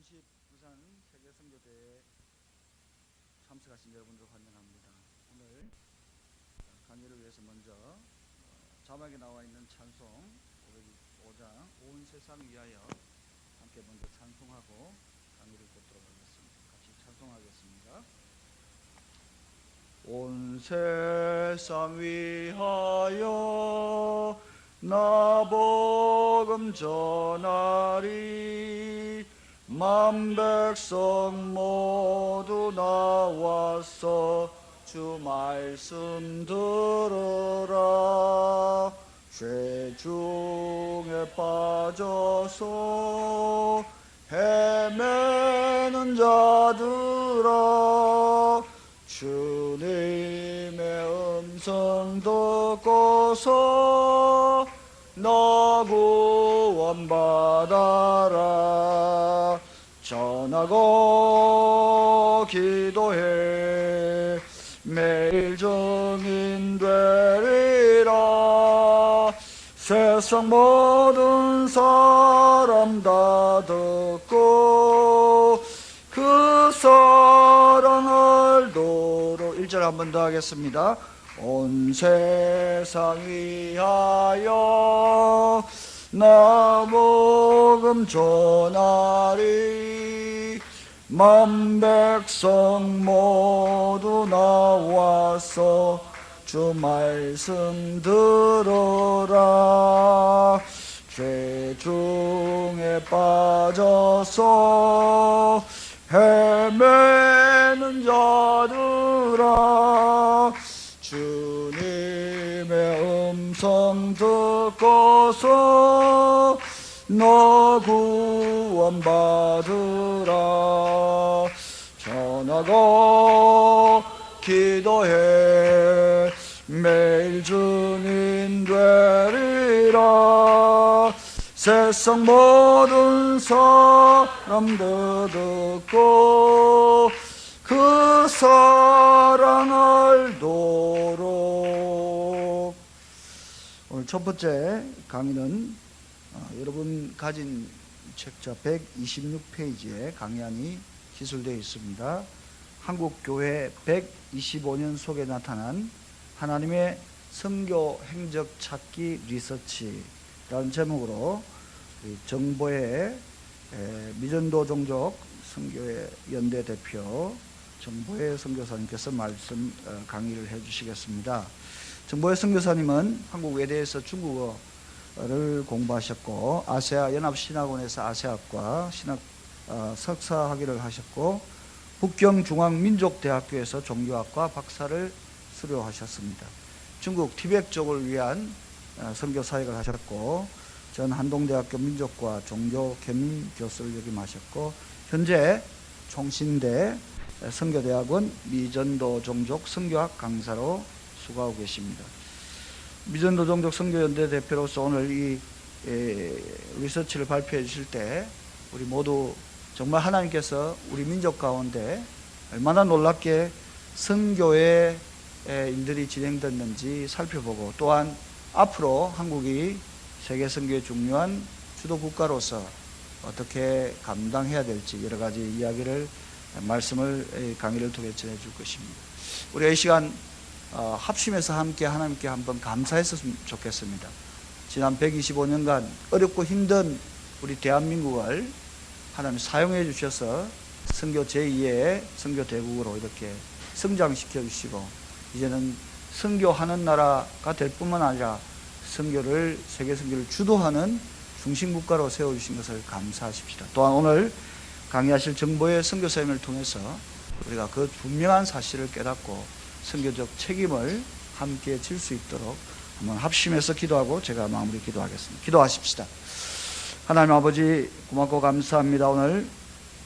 2010 부산 세계선교대회에 참석하신 여러분들 환영합니다. 오늘 강의를 위해서 먼저 자막에 나와 있는 찬송 505장 온 세상 위하여 함께 먼저 찬송하고 강의를 듣도록 하겠습니다. 같이 찬송하겠습니다. 온 세상 위하여 나 복음 전하리 만백성 모두 나와서 주 말씀 들으라. 죄 중에 빠져서 헤매는 자들아, 주님의 음성 듣고서 너 구원받아라. 전하고 기도해 매일 증인 되리라. 세상 모든 사람 다 듣고 그 사랑을 도로 1절 한 번 더 하겠습니다. 온 세상 위하여 나 복음 전하리 만백성 모두 나와서 주 말씀 들으라. 죄 중에 빠져서 헤매는 자들아, 주님의 음성 듣고서 너 구원받으라. 전하고 기도해 매일 증인 되리라. 세상 모든 사람들 듣고 그 사랑을 도록. 오늘 첫 번째 강의는 여러분 가진 책자 126페이지에 강의안이 기술되어 있습니다. 한국교회 125년 속에 나타난 하나님의 선교 행적 찾기 리서치라는 제목으로 정보의 미전도 종족 선교회 연대 대표 정보의 선교사님께서 말씀 강의를 해주시겠습니다. 정보의 선교사님은 한국 외대에서 중국어를 공부하셨고 아세아 연합신학원에서 아세아과 신학 석사학위를 하셨고 북경중앙민족대학교에서 종교학과 박사를 수료하셨습니다. 중국 티베트 쪽을 위한 선교 사역을 하셨고 전 한동대학교 민족과 종교 겸임 교수를 역임하셨고 현재 총신대 선교대학원 미전도 종족 선교학 강사로 수고하고 계십니다. 미전도 종족 선교연대 대표로서 오늘 이 리서치를 발표해 주실 때 우리 모두 정말 하나님께서 우리 민족 가운데 얼마나 놀랍게 선교의 일들이 진행됐는지 살펴보고 또한 앞으로 한국이 세계 선교의 중요한 주도 국가로서 어떻게 감당해야 될지 여러 가지 이야기를 말씀을 강의를 통해 전해줄 것입니다. 우리 이 시간 합심해서 함께 하나님께 한번 감사했으면 좋겠습니다. 지난 125년간 어렵고 힘든 우리 대한민국을 하나님 사용해 주셔서 선교 제2의 선교 대국으로 이렇게 성장시켜 주시고 이제는 선교하는 나라가 될 뿐만 아니라 선교를 세계 선교를 주도하는 중심국가로 세워주신 것을 감사하십시다. 또한 오늘 강의하실 정보의 선교사님을 통해서 우리가 그 분명한 사실을 깨닫고 선교적 책임을 함께 질 수 있도록 한번 합심해서 기도하고 제가 마무리 기도하겠습니다. 기도하십시다. 하나님 아버지 고맙고 감사합니다. 오늘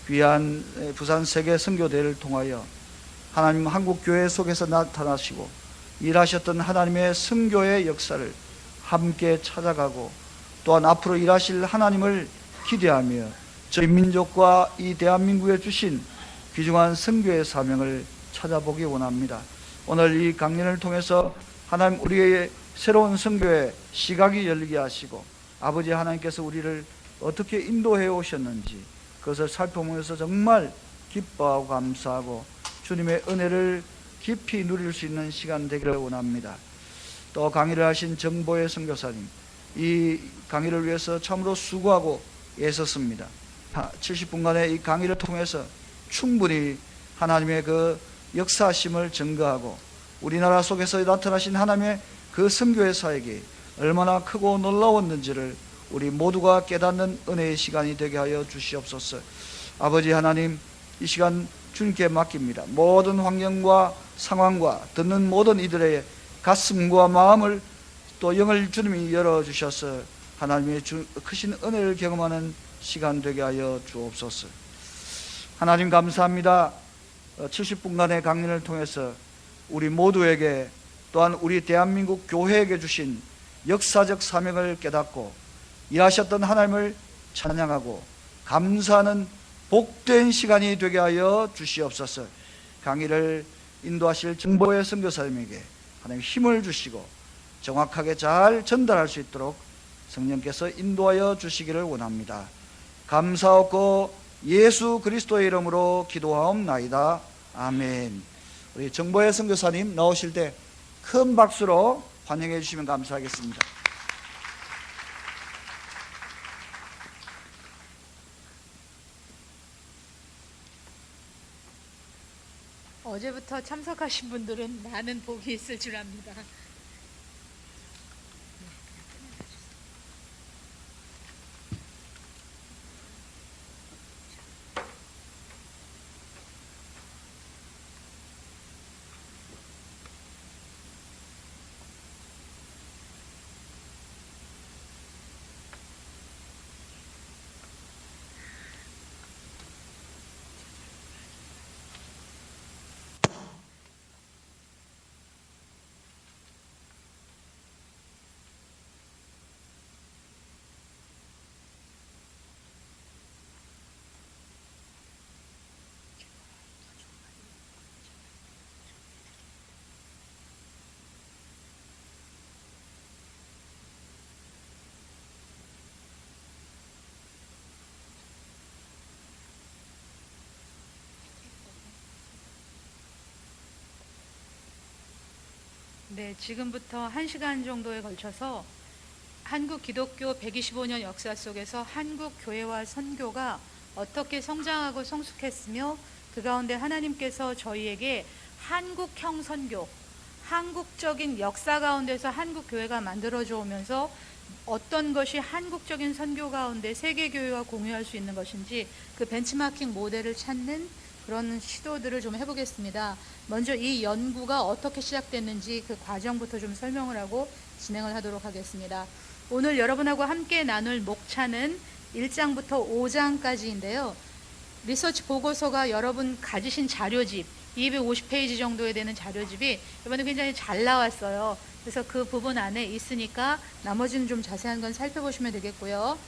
귀한 부산 세계 선교대회를 통하여 하나님 한국교회 속에서 나타나시고 일하셨던 하나님의 선교의 역사를 함께 찾아가고 또한 앞으로 일하실 하나님을 기대하며 저희 민족과 이 대한민국에 주신 귀중한 선교의 사명을 찾아보기 원합니다. 오늘 이 강연을 통해서 하나님 우리의 새로운 선교의 시각이 열리게 하시고 아버지 하나님께서 우리를 어떻게 인도해 오셨는지 그것을 살펴보면서 정말 기뻐하고 감사하고 주님의 은혜를 깊이 누릴 수 있는 시간 되기를 원합니다. 또 강의를 하신 정보의 선교사님, 이 강의를 위해서 참으로 수고하고 애썼습니다. 70분간의 이 강의를 통해서 충분히 하나님의 그 역사심을 증거하고 우리나라 속에서 나타나신 하나님의 그 선교의 사역이 얼마나 크고 놀라웠는지를 우리 모두가 깨닫는 은혜의 시간이 되게 하여 주시옵소서. 아버지 하나님, 이 시간 주님께 맡깁니다. 모든 환경과 상황과 듣는 모든 이들의 가슴과 마음을 또 영을 주님이 열어주셔서 하나님의 크신 은혜를 경험하는 시간 되게 하여 주옵소서. 하나님 감사합니다. 70분간의 강연을 통해서 우리 모두에게 또한 우리 대한민국 교회에게 주신 역사적 사명을 깨닫고 일하셨던 하나님을 찬양하고 감사하는 복된 시간이 되게 하여 주시옵소서. 강의를 인도하실 정보의 선교사님에게 하나님 힘을 주시고 정확하게 잘 전달할 수 있도록 성령께서 인도하여 주시기를 원합니다. 감사하고 예수 그리스도의 이름으로 기도하옵나이다. 아멘. 우리 정보의 선교사님 나오실 때 큰 박수로 환영해 주시면 감사하겠습니다. 어제부터 참석하신 분들은 많은 복이 있을 줄 압니다. 네, 지금부터 1시간 정도에 걸쳐서 한국 기독교 125년 역사 속에서 한국 교회와 선교가 어떻게 성장하고 성숙했으며 그 가운데 하나님께서 저희에게 한국형 선교, 한국적인 역사 가운데서 한국 교회가 만들어져 오면서 어떤 것이 한국적인 선교 가운데 세계 교회와 공유할 수 있는 것인지 그 벤치마킹 모델을 찾는 그런 시도들을 좀 해보겠습니다. 먼저 이 연구가 어떻게 시작됐는지 그 과정부터 좀 설명을 하고 진행을 하도록 하겠습니다. 오늘 여러분하고 함께 나눌 목차는 1장부터 5장까지인데요. 리서치 보고서가 여러분 가지신 자료집 250페이지 정도에 되는 자료집이 이번에 굉장히 잘 나왔어요. 그래서 그 부분 안에 있으니까 나머지는 좀 자세한 건 살펴보시면 되겠고요.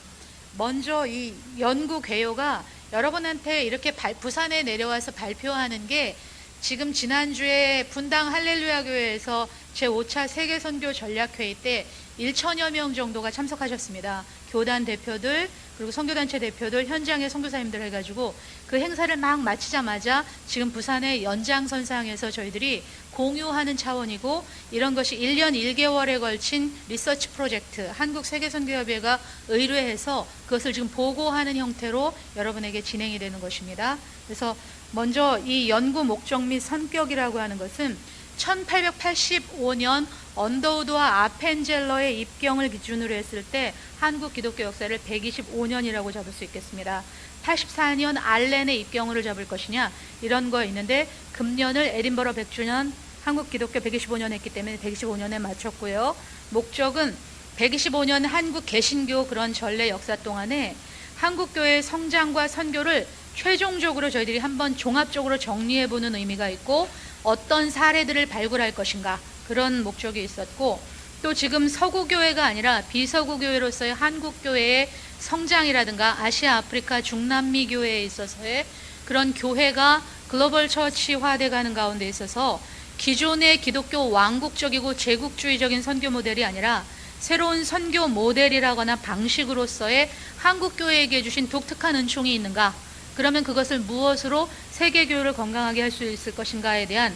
먼저 이 연구 개요가 여러분한테 이렇게 부산에 내려와서 발표하는 게 지금 지난주에 분당 할렐루야 교회에서 제5차 세계선교 전략회의 때 1,000여 명 정도가 참석하셨습니다. 교단 대표들 그리고 선교단체 대표들 현장의 선교사님들 해가지고 그 행사를 막 마치자마자 지금 부산의 연장선상에서 저희들이 공유하는 차원이고 이런 것이 1년 1개월에 걸친 리서치 프로젝트 한국세계선교협의회가 의뢰해서 그것을 지금 보고하는 형태로 여러분에게 진행이 되는 것입니다. 그래서 먼저 이 연구 목적 및 성격이라고 하는 것은 1885년 언더우드와 아펜젤러의 입경을 기준으로 했을 때 한국 기독교 역사를 125년이라고 잡을 수 있겠습니다. 84년 알렌의 입경을 잡을 것이냐 이런 거 있는데 금년을 에딘버러 100주년 한국 기독교 125년 했기 때문에 125년에 맞췄고요. 목적은 125년 한국 개신교 그런 전례 역사 동안에 한국교회의 성장과 선교를 최종적으로 저희들이 한번 종합적으로 정리해보는 의미가 있고 어떤 사례들을 발굴할 것인가 그런 목적이 있었고 또 지금 서구교회가 아니라 비서구교회로서의 한국교회의 성장이라든가 아시아, 아프리카, 중남미 교회에 있어서의 그런 교회가 글로벌 처치화돼 가는 가운데 있어서 기존의 기독교 왕국적이고 제국주의적인 선교 모델이 아니라 새로운 선교 모델이라거나 방식으로서의 한국교회에게 주신 독특한 은총이 있는가 그러면 그것을 무엇으로 세계교회를 건강하게 할 수 있을 것인가에 대한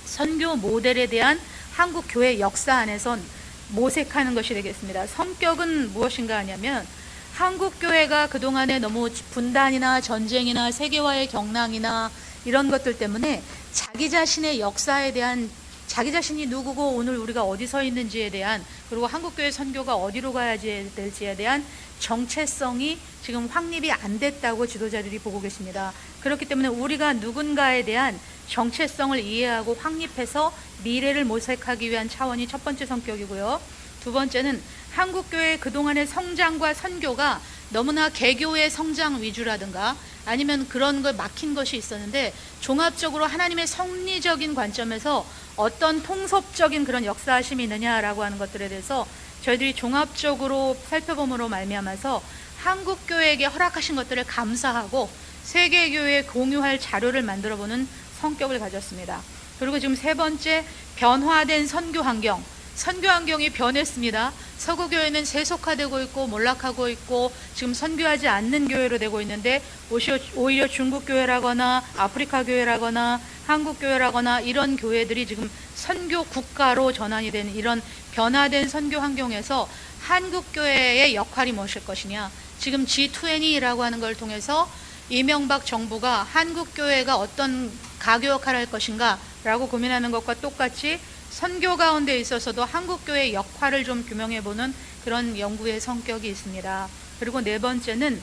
선교 모델에 대한 한국 교회 역사 안에선 모색하는 것이 되겠습니다. 성격은 무엇인가 하냐면 한국 교회가 그동안에 너무 분단이나 전쟁이나 세계화의 경랑이나 이런 것들 때문에 자기 자신의 역사에 대한, 자기 자신이 누구고 오늘 우리가 어디 서 있는지에 대한, 그리고 한국교회 선교가 어디로 가야 될지에 대한 정체성이 지금 확립이 안 됐다고 지도자들이 보고 계십니다. 그렇기 때문에 우리가 누군가에 대한 정체성을 이해하고 확립해서 미래를 모색하기 위한 차원이 첫 번째 성격이고요. 두 번째는 한국교회의 그동안의 성장과 선교가 너무나 개교의 성장 위주라든가 아니면 그런 걸 막힌 것이 있었는데, 종합적으로 하나님의 섭리적인 관점에서 어떤 통섭적인 그런 역사하심이 있느냐라고 하는 것들에 대해서 저희들이 종합적으로 살펴봄으로 말미암아서 한국교회에게 허락하신 것들을 감사하고 세계교회에 공유할 자료를 만들어보는 성격을 가졌습니다. 그리고 지금 세 번째, 변화된 선교 환경. 선교 환경이 변했습니다. 서구교회는 세속화되고 있고 몰락하고 있고 지금 선교하지 않는 교회로 되고 있는데, 오히려 중국교회라거나 아프리카교회라거나 한국교회라거나 이런 교회들이 지금 선교 국가로 전환이 되는 이런 변화된 선교 환경에서 한국교회의 역할이 무엇일 것이냐. 지금 G20라고 하는 걸 통해서 이명박 정부가 한국교회가 어떤 가교 역할을 할 것인가 라고 고민하는 것과 똑같이 선교 가운데 있어서도 한국교회의 역할을 좀 규명해보는 그런 연구의 성격이 있습니다. 그리고 네 번째는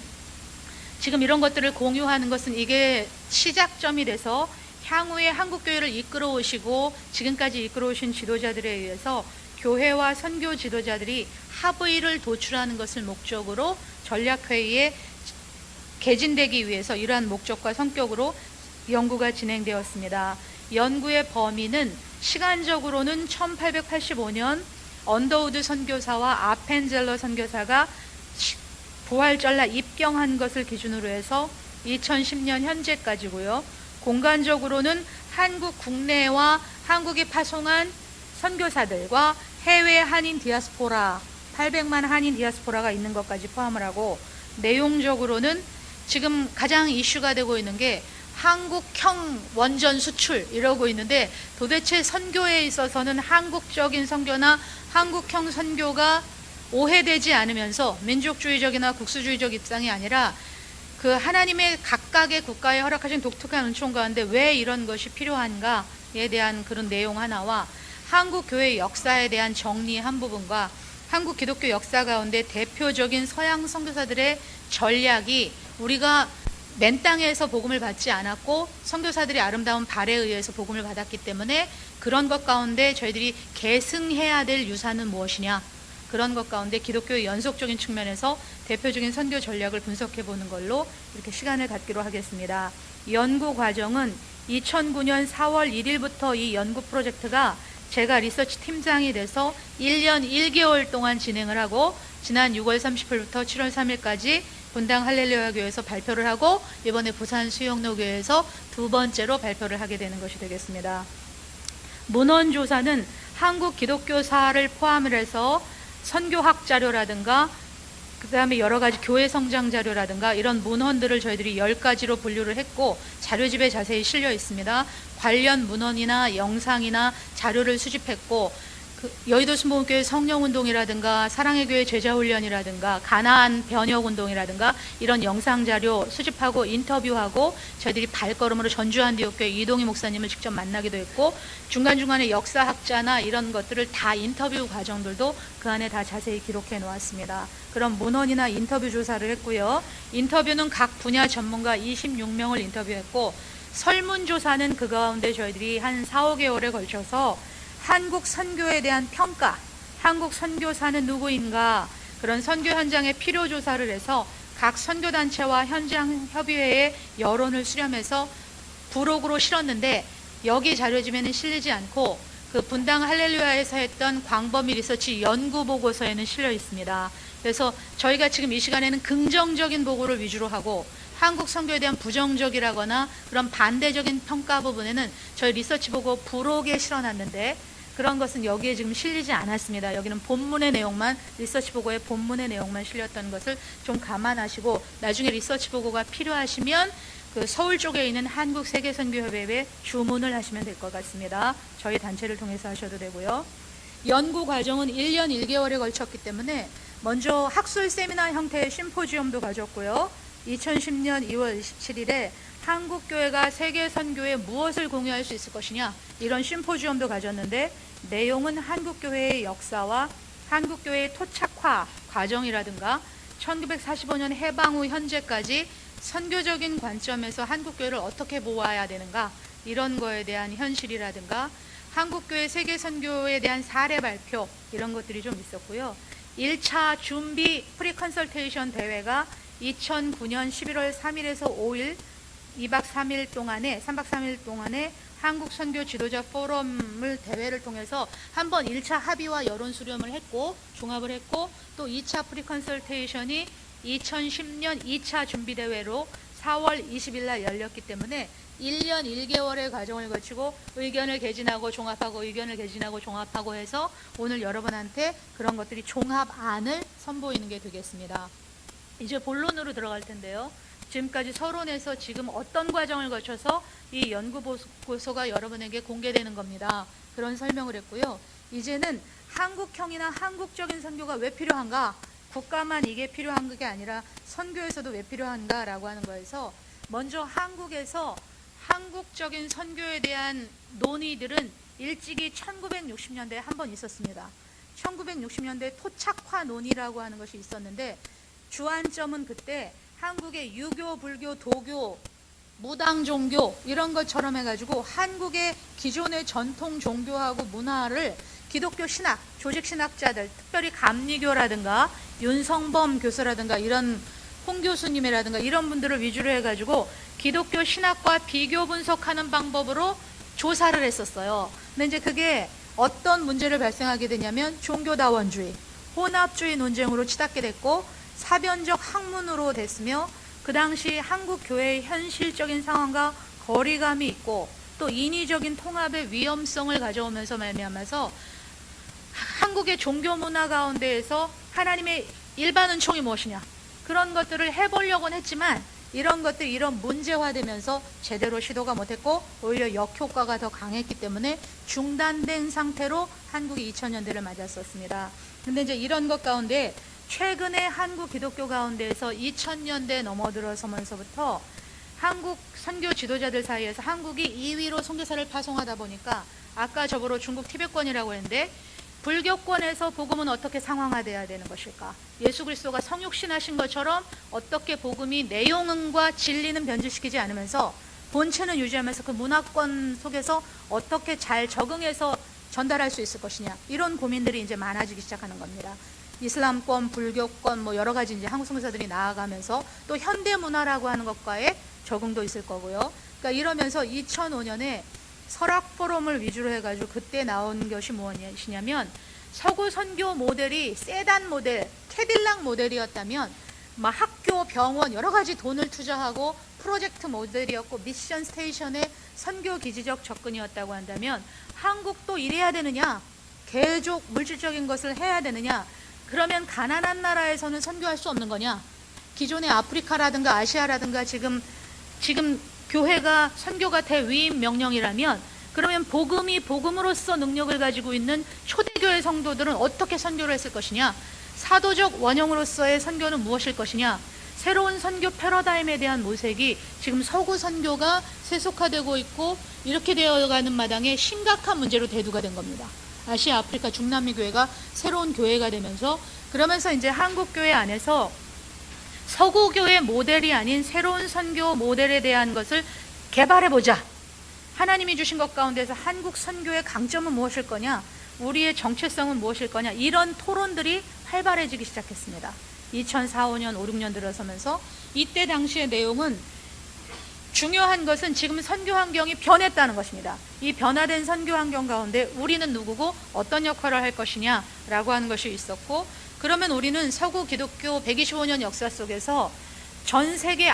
지금 이런 것들을 공유하는 것은 이게 시작점이 돼서 향후에 한국교회를 이끌어 오시고 지금까지 이끌어 오신 지도자들에 의해서 교회와 선교 지도자들이 합의를 도출하는 것을 목적으로 전략회의에 개진되기 위해서 이러한 목적과 성격으로 연구가 진행되었습니다. 연구의 범위는 시간적으로는 1885년 언더우드 선교사와 아펜젤러 선교사가 부활절날 입경한 것을 기준으로 해서 2010년 현재까지고요. 공간적으로는 한국 국내와 한국이 파송한 선교사들과 해외 한인 디아스포라 800만 한인 디아스포라가 있는 것까지 포함을 하고, 내용적으로는 지금 가장 이슈가 되고 있는 게 한국형 원전 수출 이러고 있는데, 도대체 선교에 있어서는 한국적인 선교나 한국형 선교가 오해되지 않으면서 민족주의적이나 국수주의적 입장이 아니라 그 하나님의 각각의 국가에 허락하신 독특한 은총 가운데 왜 이런 것이 필요한가에 대한 그런 내용 하나와 한국 교회의 역사에 대한 정리 한 부분과 한국 기독교 역사 가운데 대표적인 서양 선교사들의 전략이 우리가 맨 땅에서 복음을 받지 않았고 선교사들이 아름다운 발에 의해서 복음을 받았기 때문에 그런 것 가운데 저희들이 계승해야 될 유산은 무엇이냐, 그런 것 가운데 기독교의 연속적인 측면에서 대표적인 선교 전략을 분석해 보는 걸로 이렇게 시간을 갖기로 하겠습니다. 연구 과정은 2009년 4월 1일부터 이 연구 프로젝트가 제가 리서치 팀장이 돼서 1년 1개월 동안 진행을 하고, 지난 6월 30일부터 7월 3일까지 분당 할렐루야 교회에서 발표를 하고, 이번에 부산 수영로 교회에서 두 번째로 발표를 하게 되는 것이 되겠습니다. 문헌 조사는 한국 기독교사를 포함을 해서 선교학 자료라든가 그 다음에 여러 가지 교회 성장 자료라든가 이런 문헌들을 저희들이 10가지로 분류를 했고, 자료집에 자세히 실려 있습니다. 관련 문헌이나 영상이나 자료를 수집했고, 여의도 순복음교회 성령운동이라든가 사랑의 교회 제자훈련이라든가 가나안 변혁운동이라든가 이런 영상자료 수집하고 인터뷰하고, 저희들이 발걸음으로 전주 한디옥교회 이동희 목사님을 직접 만나기도 했고, 중간중간에 역사학자나 이런 것들을 다 인터뷰 과정들도 그 안에 다 자세히 기록해 놓았습니다. 그런 문헌이나 인터뷰 조사를 했고요. 인터뷰는 각 분야 전문가 26명을 인터뷰했고, 설문조사는 그 가운데 저희들이 한 4, 5개월에 걸쳐서 한국 선교에 대한 평가, 한국 선교사는 누구인가, 그런 선교 현장의 필요 조사를 해서 각 선교단체와 현장 협의회의 여론을 수렴해서 부록으로 실었는데, 여기 자료집에는 실리지 않고 그 분당 할렐루야에서 했던 광범위 리서치 연구 보고서에는 실려 있습니다. 그래서 저희가 지금 이 시간에는 긍정적인 보고를 위주로 하고, 한국 선교에 대한 부정적이라거나 그런 반대적인 평가 부분에는 저희 리서치 보고 부록에 실어놨는데, 그런 것은 여기에 지금 실리지 않았습니다. 여기는 본문의 내용만, 리서치 보고의 본문의 내용만 실렸던 것을 좀 감안하시고 나중에 리서치 보고가 필요하시면 그 서울 쪽에 있는 한국세계선교협회에 주문을 하시면 될 것 같습니다. 저희 단체를 통해서 하셔도 되고요. 연구 과정은 1년 1개월에 걸쳤기 때문에 먼저 학술 세미나 형태의 심포지엄도 가졌고요. 2010년 2월 27일에 한국교회가 세계선교에 무엇을 공유할 수 있을 것이냐, 이런 심포지엄도 가졌는데 내용은 한국교회의 역사와 한국교회의 토착화 과정이라든가 1945년 해방 후 현재까지 선교적인 관점에서 한국교회를 어떻게 보아야 되는가, 이런 거에 대한 현실이라든가 한국교회 세계선교에 대한 사례 발표, 이런 것들이 좀 있었고요. 1차 준비 프리 컨설테이션 대회가 2009년 11월 3일에서 5일 2박 3일 동안에 3박 3일 동안에 한국 선교 지도자 포럼을 대회를 통해서 한번 1차 합의와 여론 수렴을 했고 종합을 했고, 또 2차 프리 컨설테이션이 2010년 2차 준비 대회로 4월 20일 날 열렸기 때문에 1년 1개월의 과정을 거치고 의견을 개진하고 종합하고 의견을 개진하고 종합하고 해서 오늘 여러분한테 그런 것들이 종합안을 선보이는 게 되겠습니다. 이제 본론으로 들어갈 텐데요. 지금까지 서론에서 지금 어떤 과정을 거쳐서 이 연구보고서가 여러분에게 공개되는 겁니다. 그런 설명을 했고요. 이제는 한국형이나 한국적인 선교가 왜 필요한가? 국가만 이게 필요한 게 아니라 선교에서도 왜 필요한가라고 하는 거에서 먼저 한국에서 한국적인 선교에 대한 논의들은 일찍이 1960년대에 한 번 있었습니다. 1960년대 토착화 논의라고 하는 것이 있었는데 주안점은 그때 한국의 유교, 불교, 도교, 무당 종교 이런 것처럼 해가지고 한국의 기존의 전통 종교하고 문화를 기독교 신학, 조직 신학자들, 특별히 감리교라든가 윤성범 교수라든가 이런 홍 교수님이라든가 이런 분들을 위주로 해가지고 기독교 신학과 비교 분석하는 방법으로 조사를 했었어요. 근데 이제 그게 어떤 문제를 발생하게 되냐면 종교다원주의, 혼합주의 논쟁으로 치닫게 됐고 사변적 학문으로 됐으며 그 당시 한국 교회의 현실적인 상황과 거리감이 있고 또 인위적인 통합의 위험성을 가져오면서 말미암아서 한국의 종교 문화 가운데에서 하나님의 일반 은총이 무엇이냐, 그런 것들을 해보려고는 했지만 이런 것들이 이런 문제화되면서 제대로 시도가 못했고 오히려 역효과가 더 강했기 때문에 중단된 상태로 한국이 2000년대를 맞았었습니다. 근데 이제 이런 것 가운데 최근에 한국 기독교 가운데에서 2000년대 넘어들어서면서부터 한국 선교 지도자들 사이에서 한국이 2위로 선교사를 파송하다 보니까 아까 저보러 중국 티베트권이라고 했는데 불교권에서 복음은 어떻게 상황화돼야 되는 것일까? 예수 그리스도가 성육신하신 것처럼 어떻게 복음이 내용과 진리는 변질시키지 않으면서 본체는 유지하면서 그 문화권 속에서 어떻게 잘 적응해서 전달할 수 있을 것이냐, 이런 고민들이 이제 많아지기 시작하는 겁니다. 이슬람권, 불교권 뭐 여러 가지 이제 한국 선교사들이 나아가면서 또 현대 문화라고 하는 것과의 적응도 있을 거고요. 그러니까 이러면서 2005년에 설악 포럼을 위주로 해가지고 그때 나온 것이 무엇이냐면 서구 선교 모델이 세단 모델, 캐딜락 모델이었다면 막 학교, 병원 여러 가지 돈을 투자하고 프로젝트 모델이었고 미션 스테이션의 선교 기지적 접근이었다고 한다면 한국도 이래야 되느냐, 개족 물질적인 것을 해야 되느냐, 그러면 가난한 나라에서는 선교할 수 없는 거냐, 기존의 아프리카라든가 아시아라든가 지금 교회가 선교가 대위임 명령이라면 그러면 복음이 복음으로서 능력을 가지고 있는 초대교회 성도들은 어떻게 선교를 했을 것이냐, 사도적 원형으로서의 선교는 무엇일 것이냐, 새로운 선교 패러다임에 대한 모색이 지금 서구 선교가 세속화되고 있고 이렇게 되어가는 마당에 심각한 문제로 대두가 된 겁니다. 아시아, 아프리카, 중남미 교회가 새로운 교회가 되면서 그러면서 이제 한국 교회 안에서 서구 교회 모델이 아닌 새로운 선교 모델에 대한 것을 개발해보자. 하나님이 주신 것 가운데서 한국 선교의 강점은 무엇일 거냐, 우리의 정체성은 무엇일 거냐, 이런 토론들이 활발해지기 시작했습니다. 2004, 5년, 5, 6년 들어서면서 이때 당시의 내용은 중요한 것은 지금 선교 환경이 변했다는 것입니다. 이 변화된 선교 환경 가운데 우리는 누구고 어떤 역할을 할 것이냐라고 하는 것이 있었고, 그러면 우리는 서구 기독교 125년 역사 속에서 전 세계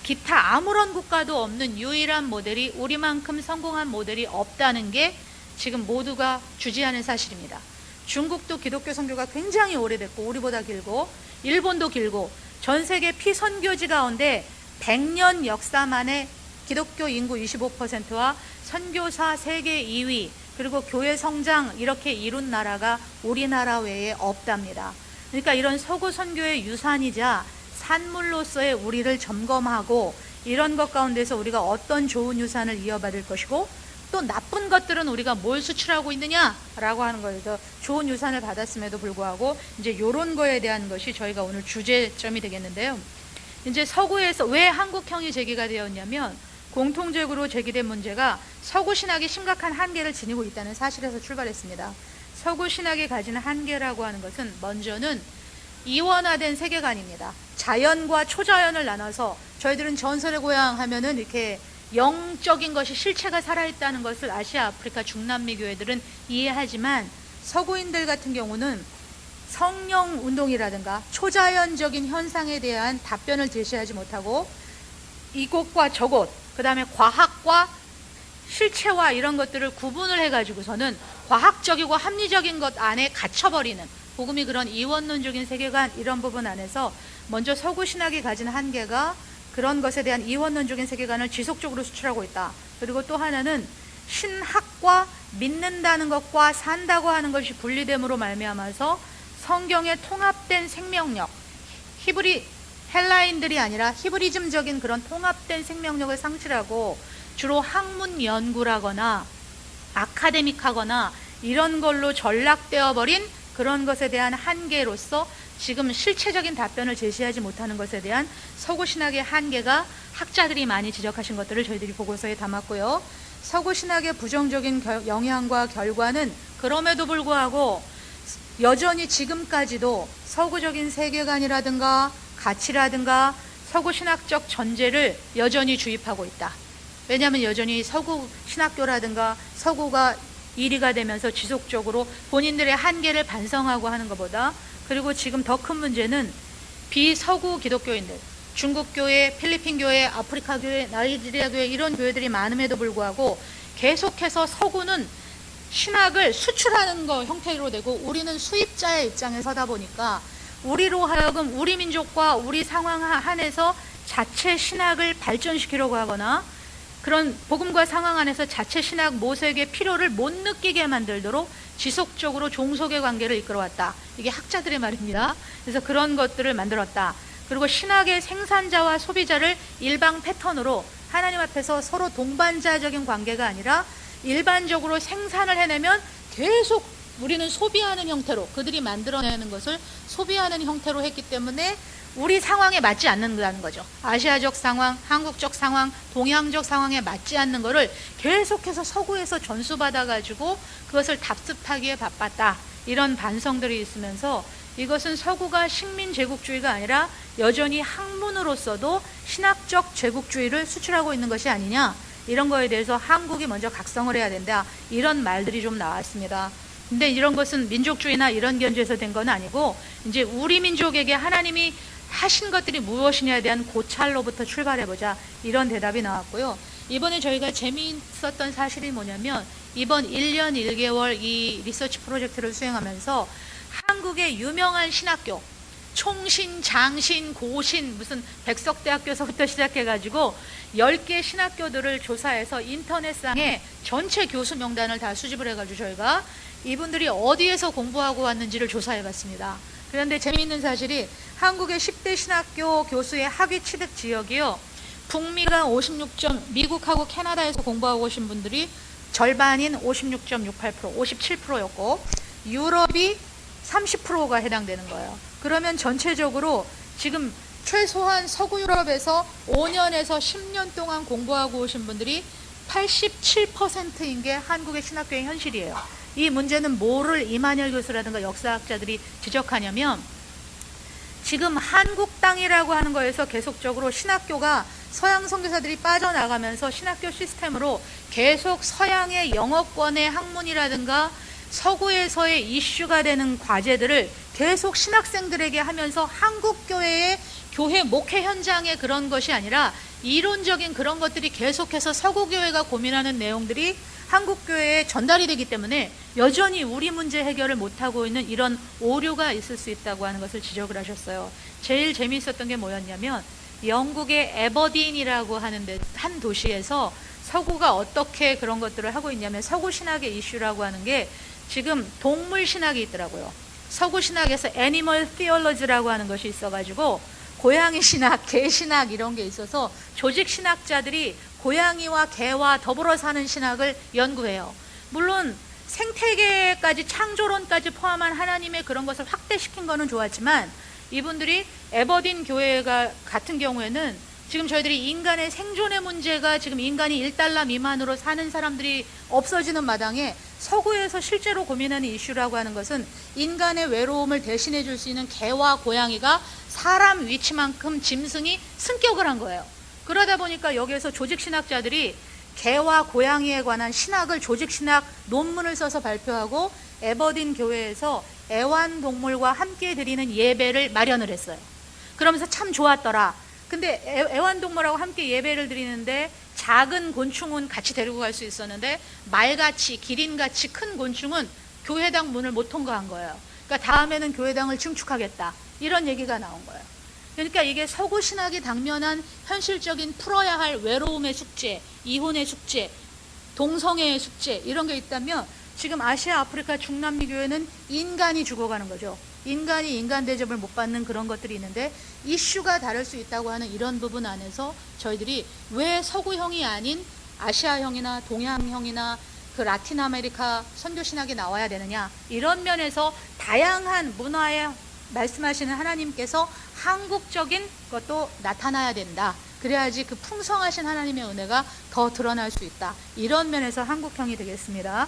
기타 아무런 국가도 없는 유일한 모델이, 우리만큼 성공한 모델이 없다는 게 지금 모두가 주지하는 사실입니다. 중국도 기독교 선교가 굉장히 오래됐고 우리보다 길고 일본도 길고 전 세계 피선교지 가운데 100년 역사 만에 기독교 인구 25%와 선교사 세계 2위 그리고 교회 성장 이렇게 이룬 나라가 우리나라 외에 없답니다. 그러니까 이런 서구 선교의 유산이자 산물로서의 우리를 점검하고 이런 것 가운데서 우리가 어떤 좋은 유산을 이어받을 것이고 또 나쁜 것들은 우리가 뭘 수출하고 있느냐라고 하는 거에서 좋은 유산을 받았음에도 불구하고 이제 이런 거에 대한 것이 저희가 오늘 주제점이 되겠는데요. 이제 서구에서 왜 한국형이 제기가 되었냐면 공통적으로 제기된 문제가 서구 신학이 심각한 한계를 지니고 있다는 사실에서 출발했습니다. 서구 신학이 가지는 한계라고 하는 것은 먼저는 이원화된 세계관입니다. 자연과 초자연을 나눠서 저희들은 전설의 고향 하면은 이렇게 영적인 것이 실체가 살아있다는 것을 아시아, 아프리카, 중남미 교회들은 이해하지만 서구인들 같은 경우는 성령 운동이라든가 초자연적인 현상에 대한 답변을 제시하지 못하고 이곳과 저곳, 그 다음에 과학과 실체와 이런 것들을 구분을 해가지고서는 과학적이고 합리적인 것 안에 갇혀버리는 복음이 그런 이원론적인 세계관 이런 부분 안에서 먼저 서구 신학이 가진 한계가 그런 것에 대한 이원론적인 세계관을 지속적으로 수출하고 있다. 그리고 또 하나는 신학과 믿는다는 것과 산다고 하는 것이 분리됨으로 말미암아서 성경의 통합된 생명력, 헬라인들이 아니라 히브리즘적인 그런 통합된 생명력을 상실하고 주로 학문 연구라거나 아카데믹하거나 이런 걸로 전락되어 버린 그런 것에 대한 한계로서 지금 실체적인 답변을 제시하지 못하는 것에 대한 서구 신학의 한계가 학자들이 많이 지적하신 것들을 저희들이 보고서에 담았고요. 서구 신학의 부정적인 영향과 결과는 그럼에도 불구하고 여전히 지금까지도 서구적인 세계관이라든가 가치라든가 서구 신학적 전제를 여전히 주입하고 있다. 왜냐하면 여전히 서구 신학교라든가 서구가 1위가 되면서 지속적으로 본인들의 한계를 반성하고 하는 것보다 그리고 지금 더 큰 문제는 비서구 기독교인들, 중국 교회, 필리핀 교회, 아프리카 교회, 나이지리아 교회 이런 교회들이 많음에도 불구하고 계속해서 서구는 신학을 수출하는 거 형태로 되고 우리는 수입자의 입장에 서다 보니까 우리로 하여금 우리 민족과 우리 상황 안에서 자체 신학을 발전시키려고 하거나 그런 복음과 상황 안에서 자체 신학 모색의 필요를 못 느끼게 만들도록 지속적으로 종속의 관계를 이끌어왔다. 이게 학자들의 말입니다. 그래서 그런 것들을 만들었다. 그리고 신학의 생산자와 소비자를 일방 패턴으로 하나님 앞에서 서로 동반자적인 관계가 아니라 일반적으로 생산을 해내면 계속 우리는 소비하는 형태로 그들이 만들어내는 것을 소비하는 형태로 했기 때문에 우리 상황에 맞지 않는다는 거죠. 아시아적 상황, 한국적 상황, 동양적 상황에 맞지 않는 거를 계속해서 서구에서 전수받아가지고 그것을 답습하기에 바빴다. 이런 반성들이 있으면서 이것은 서구가 식민 제국주의가 아니라 여전히 학문으로서도 신학적 제국주의를 수출하고 있는 것이 아니냐. 이런 거에 대해서 한국이 먼저 각성을 해야 된다. 이런 말들이 좀 나왔습니다. 근데 이런 것은 민족주의나 이런 견지에서 된 건 아니고 이제 우리 민족에게 하나님이 하신 것들이 무엇이냐에 대한 고찰로부터 출발해보자 이런 대답이 나왔고요. 이번에 저희가 재미있었던 사실이 뭐냐면 이번 1년 1개월 이 리서치 프로젝트를 수행하면서 한국의 유명한 신학교 총신, 장신, 고신 무슨 백석대학교에서부터 시작해가지고 10개 신학교들을 조사해서 인터넷상에 전체 교수 명단을 다 수집을 해가지고 저희가 이분들이 어디에서 공부하고 왔는지를 조사해봤습니다. 그런데 재미있는 사실이 한국의 10대 신학교 교수의 학위 취득 지역이요. 북미가 56점, 미국하고 캐나다에서 공부하고 오신 분들이 절반인 56.68%, 57%였고 유럽이 30%가 해당되는 거예요. 그러면 전체적으로 지금 최소한 서구 유럽에서 5년에서 10년 동안 공부하고 오신 분들이 87%인 게 한국의 신학교의 현실이에요. 이 문제는 뭐를 이만열 교수라든가 역사학자들이 지적하냐면 지금 한국 땅이라고 하는 거에서 계속적으로 신학교가 서양 선교사들이 빠져나가면서 신학교 시스템으로 계속 서양의 영어권의 학문이라든가 서구에서의 이슈가 되는 과제들을 계속 신학생들에게 하면서 한국 교회의 교회 목회 현장의 그런 것이 아니라 이론적인 그런 것들이 계속해서 서구교회가 고민하는 내용들이 한국교회에 전달이 되기 때문에 여전히 우리 문제 해결을 못하고 있는 이런 오류가 있을 수 있다고 하는 것을 지적을 하셨어요. 제일 재미있었던 게 뭐였냐면 영국의 에버딘이라고 하는 한 도시에서 서구가 어떻게 그런 것들을 하고 있냐면 서구 신학의 이슈라고 하는 게 지금 동물 신학이 있더라고요. 서구 신학에서 애니멀 티올로지라고 하는 것이 있어가지고 고양이 신학, 개 신학 이런 게 있어서 조직 신학자들이 고양이와 개와 더불어 사는 신학을 연구해요. 물론 생태계까지 창조론까지 포함한 하나님의 그런 것을 확대시킨 거는 좋았지만 이분들이 에버딘 교회가 같은 경우에는 지금 저희들이 인간의 생존의 문제가 지금 인간이 1달러 미만으로 사는 사람들이 없어지는 마당에 서구에서 실제로 고민하는 이슈라고 하는 것은 인간의 외로움을 대신해 줄 수 있는 개와 고양이가 사람 위치만큼 짐승이 승격을 한 거예요. 그러다 보니까 여기에서 조직신학자들이 개와 고양이에 관한 신학을 조직신학 논문을 써서 발표하고 에버딘 교회에서 애완동물과 함께 드리는 예배를 마련을 했어요. 그러면서 참 좋았더라. 근데 애완동물하고 함께 예배를 드리는데 작은 곤충은 같이 데리고 갈 수 있었는데 말같이 기린같이 큰 곤충은 교회당 문을 못 통과한 거예요. 그러니까 다음에는 교회당을 증축하겠다. 이런 얘기가 나온 거예요. 그러니까 이게 서구 신학이 당면한 현실적인 풀어야 할 외로움의 숙제, 이혼의 숙제, 동성애의 숙제 이런 게 있다면 지금 아시아, 아프리카, 중남미 교회는 인간이 죽어가는 거죠. 인간이 인간 대접을 못 받는 그런 것들이 있는데 이슈가 다를 수 있다고 하는 이런 부분 안에서 저희들이 왜 서구형이 아닌 아시아형이나 동양형이나 그 라틴 아메리카 선교 신학이 나와야 되느냐 이런 면에서 다양한 문화에 말씀하시는 하나님께서 한국적인 것도 나타나야 된다. 그래야지 그 풍성하신 하나님의 은혜가 더 드러날 수 있다. 이런 면에서 한국형이 되겠습니다.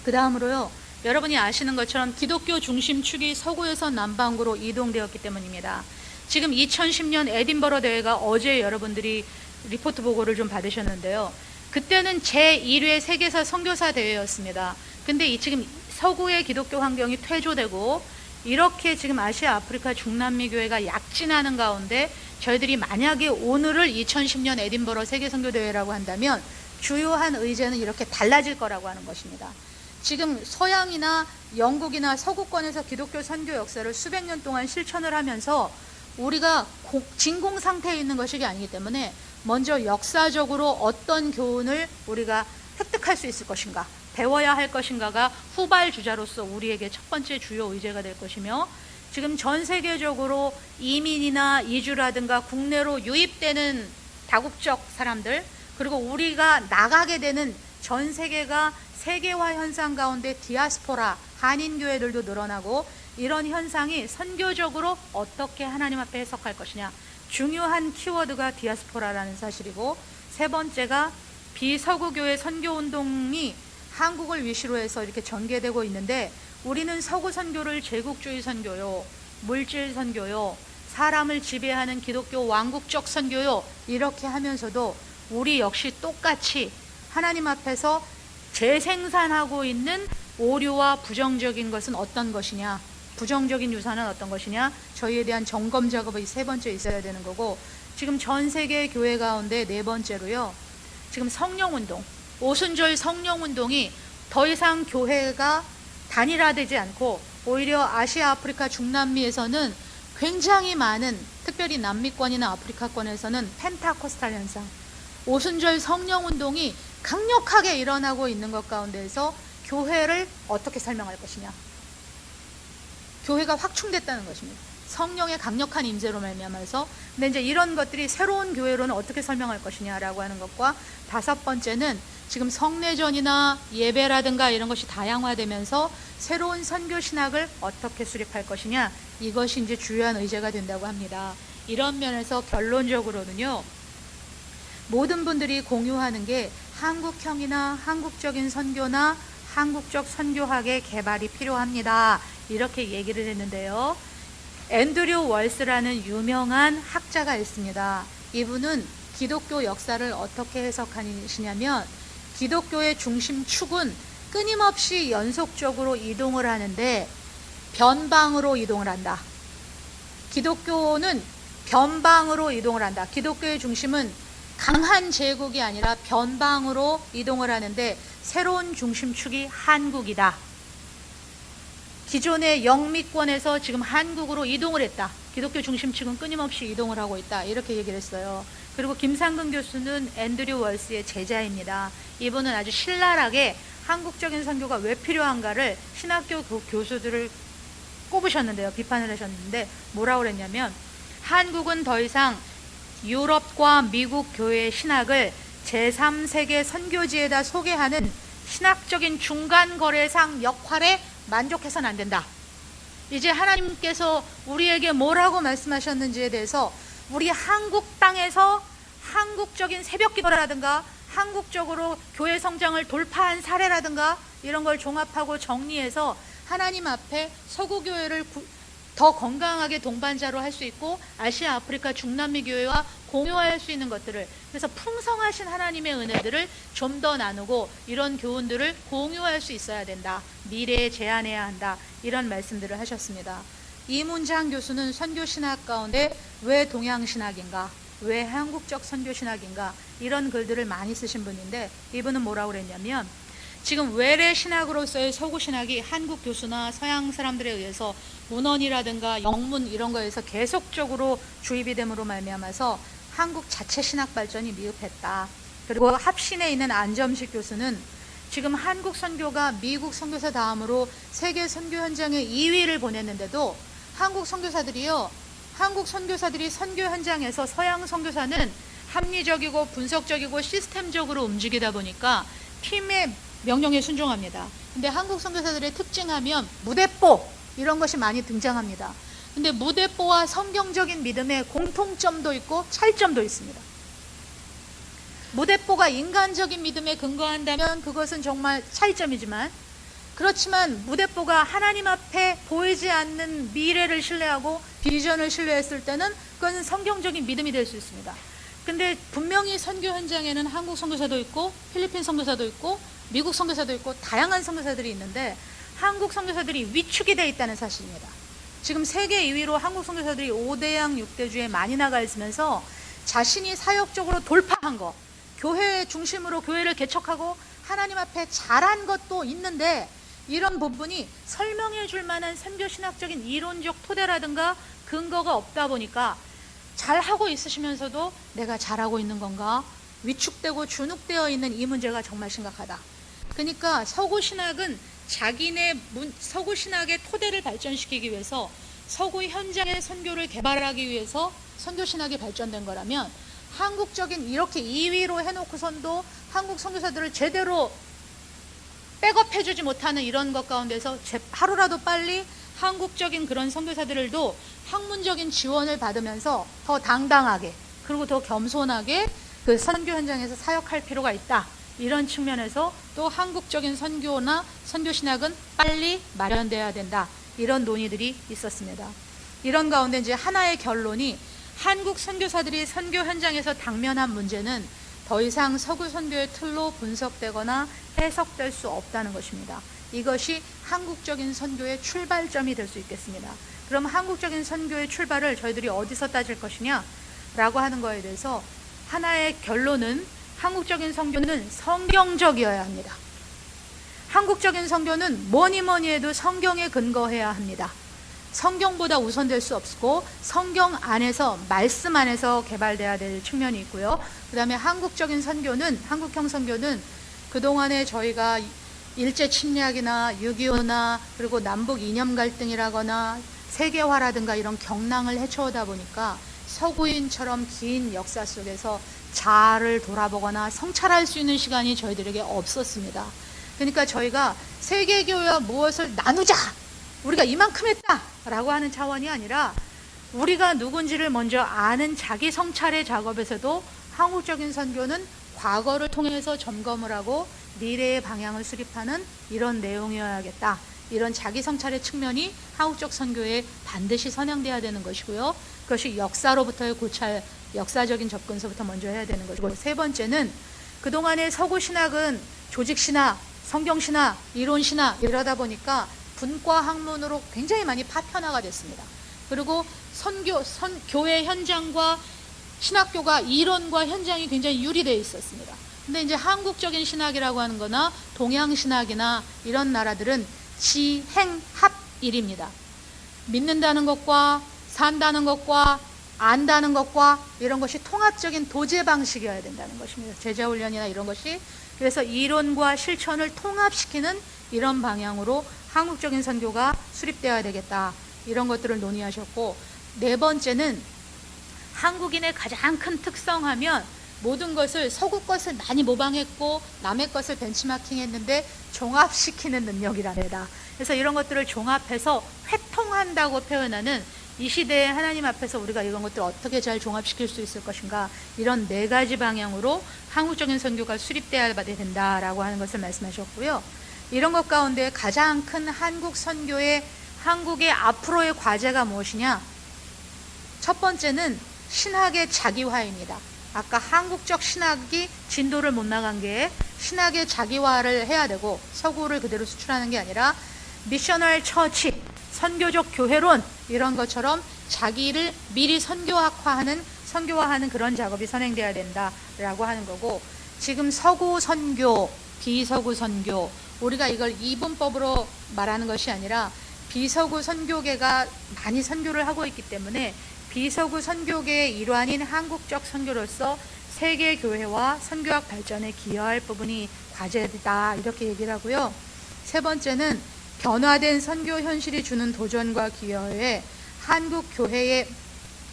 그 다음으로요. 여러분이 아시는 것처럼 기독교 중심 축이 서구에서 남방구로 이동되었기 때문입니다. 지금 2010년 에딘버러 대회가 어제 여러분들이 리포트 보고를 좀 받으셨는데요. 그때는 제1회 세계사 선교사 대회였습니다. 근데 지금 서구의 기독교 환경이 퇴조되고 이렇게 지금 아시아, 아프리카, 중남미 교회가 약진하는 가운데 저희들이 만약에 오늘을 2010년 에딘버러 세계선교대회라고 한다면 주요한 의제는 이렇게 달라질 거라고 하는 것입니다. 지금 서양이나 영국이나 서구권에서 기독교 선교 역사를 수백 년 동안 실천을 하면서 우리가 진공 상태에 있는 것이 아니기 때문에 먼저 역사적으로 어떤 교훈을 우리가 획득할 수 있을 것인가, 배워야 할 것인가가 후발 주자로서 우리에게 첫 번째 주요 의제가 될 것이며 지금 전 세계적으로 이민이나 이주라든가 국내로 유입되는 다국적 사람들 그리고 우리가 나가게 되는 전 세계가 세계화 현상 가운데 디아스포라, 한인교회들도 늘어나고 이런 현상이 선교적으로 어떻게 하나님 앞에 해석할 것이냐. 중요한 키워드가 디아스포라라는 사실이고 세 번째가 비서구교회 선교운동이 한국을 위시로 해서 이렇게 전개되고 있는데 우리는 서구 선교를 제국주의 선교요, 물질 선교요, 사람을 지배하는 기독교 왕국적 선교요 이렇게 하면서도 우리 역시 똑같이 하나님 앞에서 재생산하고 있는 오류와 부정적인 것은 어떤 것이냐, 부정적인 유산은 어떤 것이냐, 저희에 대한 점검 작업이 세 번째 있어야 되는 거고 지금 전 세계 교회 가운데 네 번째로요. 지금 성령운동, 오순절 성령운동이 더 이상 교회가 단일화되지 않고 오히려 아시아, 아프리카, 중남미에서는 굉장히 많은 특별히 남미권이나 아프리카권에서는 펜타코스탈 현상, 오순절 성령운동이 강력하게 일어나고 있는 것 가운데에서 교회를 어떻게 설명할 것이냐. 교회가 확충됐다는 것입니다. 성령의 강력한 임재로 말미암아서. 근데 이제 이런 것들이 새로운 교회로는 어떻게 설명할 것이냐라고 하는 것과 다섯 번째는 지금 성례전이나 예배라든가 이런 것이 다양화되면서 새로운 선교 신학을 어떻게 수립할 것이냐. 이것이 이제 주요한 의제가 된다고 합니다. 이런 면에서 결론적으로는요. 모든 분들이 공유하는 게 한국형이나 한국적인 선교나 한국적 선교학의 개발이 필요합니다. 이렇게 얘기를 했는데요. 앤드류 월스라는 유명한 학자가 있습니다. 이분은 기독교 역사를 어떻게 해석하시냐면 기독교의 중심축은 끊임없이 연속적으로 이동을 하는데 변방으로 이동을 한다. 기독교는 변방으로 이동을 한다. 기독교의 중심은 강한 제국이 아니라 변방으로 이동을 하는데 새로운 중심축이 한국이다. 기존의 영미권에서 지금 한국으로 이동을 했다. 기독교 중심축은 끊임없이 이동을 하고 있다. 이렇게 얘기를 했어요. 그리고 김상근 교수는 앤드류 월스의 제자입니다. 이분은 아주 신랄하게 한국적인 선교가 왜 필요한가를 신학교 교수들을 꼽으셨는데요. 비판을 하셨는데 뭐라고 그랬냐면 한국은 더 이상 유럽과 미국 교회의 신학을 제3세계 선교지에다 소개하는 신학적인 중간 거래상 역할에 만족해서는 안 된다. 이제 하나님께서 우리에게 뭐라고 말씀하셨는지에 대해서 우리 한국 땅에서 한국적인 새벽 기도라든가 한국적으로 교회 성장을 돌파한 사례라든가 이런 걸 종합하고 정리해서 하나님 앞에 서구교회를 더 건강하게 동반자로 할 수 있고 아시아, 아프리카, 중남미 교회와 공유할 수 있는 것들을, 그래서 풍성하신 하나님의 은혜들을 좀 더 나누고 이런 교훈들을 공유할 수 있어야 된다. 미래에 제안해야 한다. 이런 말씀들을 하셨습니다. 이문장 교수는 선교신학 가운데 왜 동양신학인가, 왜 한국적 선교신학인가 이런 글들을 많이 쓰신 분인데 이분은 뭐라고 그랬냐면 지금 외래 신학으로서의 서구 신학이 한국 교수나 서양 사람들에 의해서 문헌이라든가 영문 이런 거에서 계속적으로 주입이 됨으로 말미암아서 한국 자체 신학 발전이 미흡했다. 그리고 합신에 있는 안점식 교수는 지금 한국 선교가 미국 선교사 다음으로 세계 선교 현장에 2위를 보냈는데도 한국 선교사들이 선교 현장에서 서양 선교사는 합리적이고 분석적이고 시스템적으로 움직이다 보니까 팀의 명령에 순종합니다. 근데 한국 선교사들의 특징하면 무대뽀 이런 것이 많이 등장합니다. 근데 무대뽀와 성경적인 믿음의 공통점도 있고 차이점도 있습니다. 무대뽀가 인간적인 믿음에 근거한다면 그것은 정말 차이점이지만, 그렇지만 무대뽀가 하나님 앞에 보이지 않는 미래를 신뢰하고 비전을 신뢰했을 때는 그것은 성경적인 믿음이 될 수 있습니다. 근데 분명히 선교 현장에는 한국 선교사도 있고 필리핀 선교사도 있고 미국 선교사도 있고 다양한 선교사들이 있는데 한국 선교사들이 위축이 되어 있다는 사실입니다. 지금 세계 2위로 한국 선교사들이 5대양 6대주에 많이 나가 있으면서 자신이 사역적으로 돌파한 거, 교회 중심으로 교회를 개척하고 하나님 앞에 잘한 것도 있는데 이런 부분이 설명해 줄 만한 선교신학적인 이론적 토대라든가 근거가 없다 보니까 잘하고 있으시면서도 내가 잘하고 있는 건가? 위축되고 주눅되어 있는 이 문제가 정말 심각하다. 그러니까 서구신학은 자기네 서구신학의 토대를 발전시키기 위해서 서구 현장의 선교를 개발하기 위해서 선교신학이 발전된 거라면 한국적인 이렇게 2위로 해놓고선도 한국 선교사들을 제대로 백업해주지 못하는 이런 것 가운데서 하루라도 빨리 한국적인 그런 선교사들도 학문적인 지원을 받으면서 더 당당하게 그리고 더 겸손하게 그 선교 현장에서 사역할 필요가 있다. 이런 측면에서 또 한국적인 선교나 선교신학은 빨리 마련돼야 된다. 이런 논의들이 있었습니다. 이런 가운데 이제 하나의 결론이 한국 선교사들이 선교 현장에서 당면한 문제는 더 이상 서구 선교의 틀로 분석되거나 해석될 수 없다는 것입니다. 이것이 한국적인 선교의 출발점이 될 수 있겠습니다. 그럼 한국적인 선교의 출발을 저희들이 어디서 따질 것이냐 라고 하는 거에 대해서 하나의 결론은 한국적인 선교는 성경적이어야 합니다. 한국적인 선교는 뭐니 해도 성경에 근거해야 합니다. 성경보다 우선될 수 없고 성경 안에서 말씀 안에서 개발돼야 될 측면이 있고요. 그 다음에 한국적인 선교는, 한국형 선교는 그동안에 저희가 일제 침략이나 6.25나 그리고 남북 이념 갈등이라거나 세계화라든가 이런 경랑을 헤쳐오다 보니까 서구인처럼 긴 역사 속에서 자아를 돌아보거나 성찰할 수 있는 시간이 저희들에게 없었습니다. 그러니까 저희가 세계교회와 무엇을 나누자, 우리가 이만큼 했다 라고 하는 차원이 아니라 우리가 누군지를 먼저 아는 자기 성찰의 작업에서도 한국적인 선교는 과거를 통해서 점검을 하고 미래의 방향을 수립하는 이런 내용이어야겠다. 이런 자기 성찰의 측면이 한국적 선교에 반드시 선양돼야 되는 것이고요. 그것이 역사로부터의 고찰, 역사적인 접근서부터 먼저 해야 되는 것이고, 세 번째는 그동안의 서구 신학은 조직 신학, 성경 신학, 이론 신학 이러다 보니까 분과 학문으로 굉장히 많이 파편화가 됐습니다. 그리고 교회 현장과 신학교가 이론과 현장이 굉장히 유리되어 있었습니다. 근데 이제 한국적인 신학이라고 하는 거나 동양 신학이나 이런 나라들은 지행합일입니다. 믿는다는 것과 산다는 것과 안다는 것과 이런 것이 통합적인 도제 방식이어야 된다는 것입니다. 제자훈련이나 이런 것이. 그래서 이론과 실천을 통합시키는 이런 방향으로 한국적인 선교가 수립되어야 되겠다. 이런 것들을 논의하셨고, 네 번째는 한국인의 가장 큰 특성하면 모든 것을 서구 것을 많이 모방했고 남의 것을 벤치마킹했는데 종합시키는 능력이랍니다. 그래서 이런 것들을 종합해서 회통한다고 표현하는 이 시대에 하나님 앞에서 우리가 이런 것들을 어떻게 잘 종합시킬 수 있을 것인가, 이런 네 가지 방향으로 한국적인 선교가 수립되어야 된다라고 하는 것을 말씀하셨고요. 이런 것 가운데 가장 큰 한국 선교의 한국의 앞으로의 과제가 무엇이냐? 첫 번째는 신학의 자기화입니다. 아까 한국적 신학이 진도를 못 나간 게 신학의 자기화를 해야 되고 서구를 그대로 수출하는 게 아니라 미셔널 처치, 선교적 교회론 이런 것처럼 자기를 미리 선교화하는 그런 작업이 선행돼야 된다라고 하는 거고, 지금 서구 선교, 비서구 선교, 우리가 이걸 이분법으로 말하는 것이 아니라 비서구 선교계가 많이 선교를 하고 있기 때문에 비서구 선교계의 일환인 한국적 선교로서 세계 교회와 선교학 발전에 기여할 부분이 과제다, 이렇게 얘기를 하고요. 세 번째는 변화된 선교 현실이 주는 도전과 기여에 한국 교회의